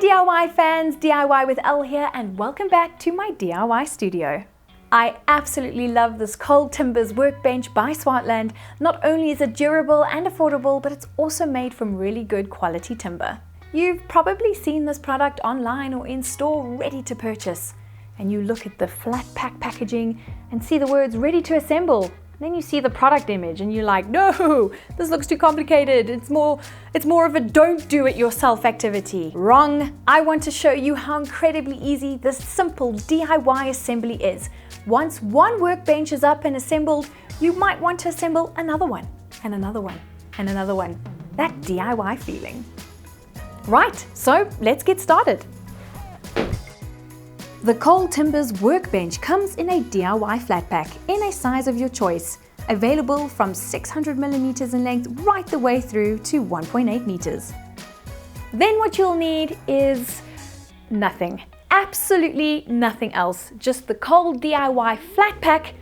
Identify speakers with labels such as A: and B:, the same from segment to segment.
A: DIY fans, DIY with Elle here, and welcome back to my DIY studio. I absolutely love this Col Timbers workbench by Swartland. Not only is it durable and affordable, but it's also made from really good quality timber. You've probably seen this product online or in store ready to purchase, and you look at the flat pack packaging and see the words ready to assemble. Then you see the product image and you're like, no, this looks too complicated. It's more of a don't do it yourself activity. Wrong. I want to show you how incredibly easy this simple DIY assembly is. Once one workbench is up and assembled, you might want to assemble another one and another one and another one. That DIY feeling. Right, so let's get started. The Col Timbers workbench comes in a DIY flat pack in a size of your choice, available from 600mm in length right the way through to 1.8 meters. Then what you'll need is nothing, absolutely nothing else, just the Col DIY flat pack.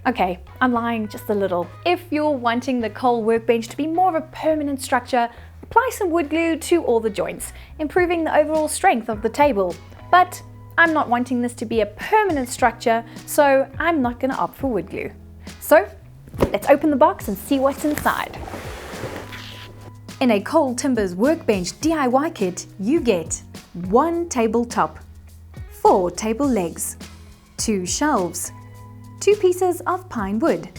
A: Okay, I'm lying just a little. If you're wanting the Col workbench to be more of a permanent structure, apply some wood glue to all the joints, improving the overall strength of the table. But I'm not wanting this to be a permanent structure, so I'm not going to opt for wood glue. So let's open the box and see what's inside. In a Col Timbers workbench DIY kit, you get 1 tabletop, 4 table legs, 2 shelves, 2 pieces of pine wood,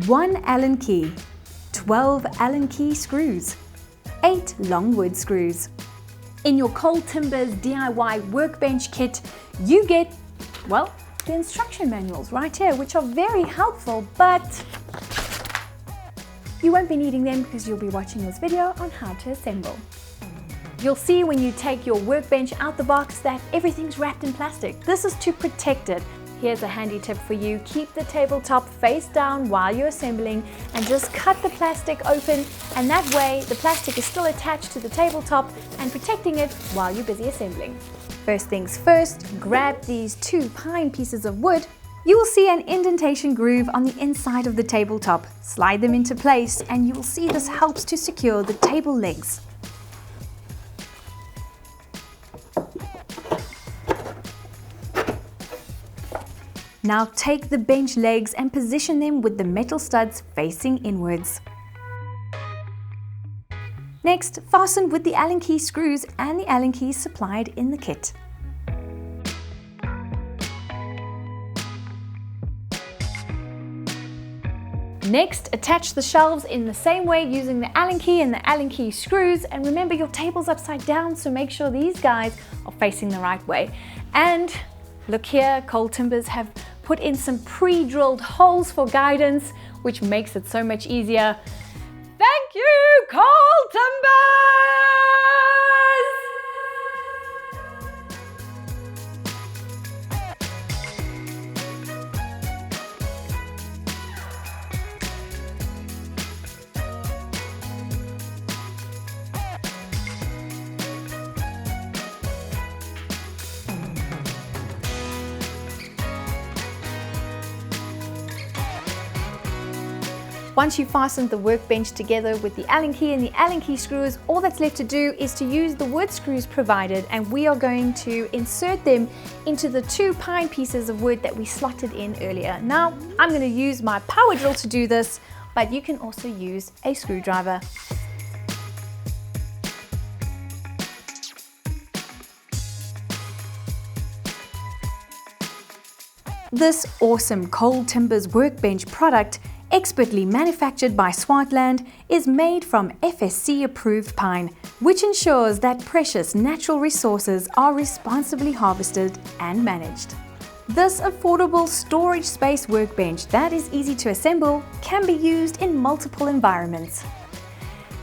A: 1 Allen key, 12 Allen key screws, 8 long wood screws. In your Col Timbers DIY workbench kit, you get, well, the instruction manuals right here, which are very helpful, but you won't be needing them because you'll be watching this video on how to assemble. You'll see when you take your workbench out the box that everything's wrapped in plastic. This is to protect it. Here's a handy tip for you. Keep the tabletop face down while you're assembling and just cut the plastic open, and that way the plastic is still attached to the tabletop and protecting it while you're busy assembling. First things first, grab these 2 pine pieces of wood. You will see an indentation groove on the inside of the tabletop. Slide them into place and you will see this helps to secure the table legs. Now take the bench legs and position them with the metal studs facing inwards. Next, fasten with the Allen key screws and the Allen keys supplied in the kit. Next, attach the shelves in the same way using the Allen key and the Allen key screws, and remember your table's upside down, so make sure these guys are facing the right way. And look here, Col Timbers have put in some pre-drilled holes for guidance, which makes it so much easier. Thank you, Col Timbers! Once you've fastened the workbench together with the Allen key and the Allen key screws, all that's left to do is to use the wood screws provided, and we are going to insert them into the 2 pine pieces of wood that we slotted in earlier. Now, I'm going to use my power drill to do this, but you can also use a screwdriver. This awesome Col Timbers workbench product, expertly manufactured by Swartland, is made from FSC approved pine, which ensures that precious natural resources are responsibly harvested and managed. This affordable storage space workbench that is easy to assemble can be used in multiple environments.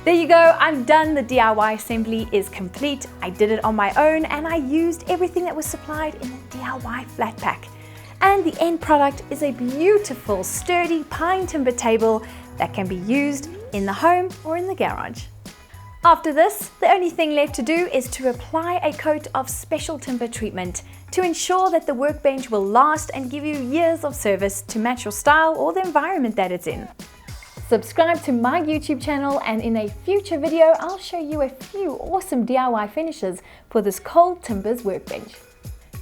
A: There you go, I'm done. The DIY assembly is complete. I did it on my own and I used everything that was supplied in the DIY flat pack. And the end product is a beautiful, sturdy pine timber table that can be used in the home or in the garage. After this, the only thing left to do is to apply a coat of special timber treatment to ensure that the workbench will last and give you years of service to match your style or the environment that it's in. Subscribe to my YouTube channel, and in a future video I'll show you a few awesome DIY finishes for this Col Timbers workbench.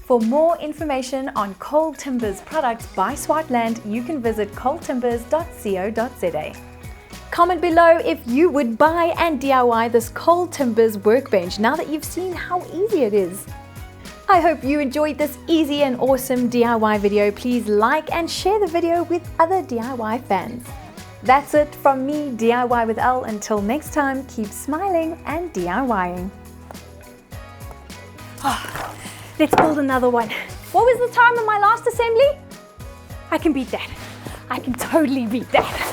A: For more information on Col Timbers products by Swartland, you can visit coltimbers.co.za. Comment below if you would buy and DIY this Col Timbers workbench now that you've seen how easy it is. I hope you enjoyed this easy and awesome DIY video. Please like and share the video with other DIY fans. That's it from me, DIY with Elle. Until next time, keep smiling and DIYing. Oh, let's build another one. What was the time of my last assembly? I can beat that. I can totally beat that.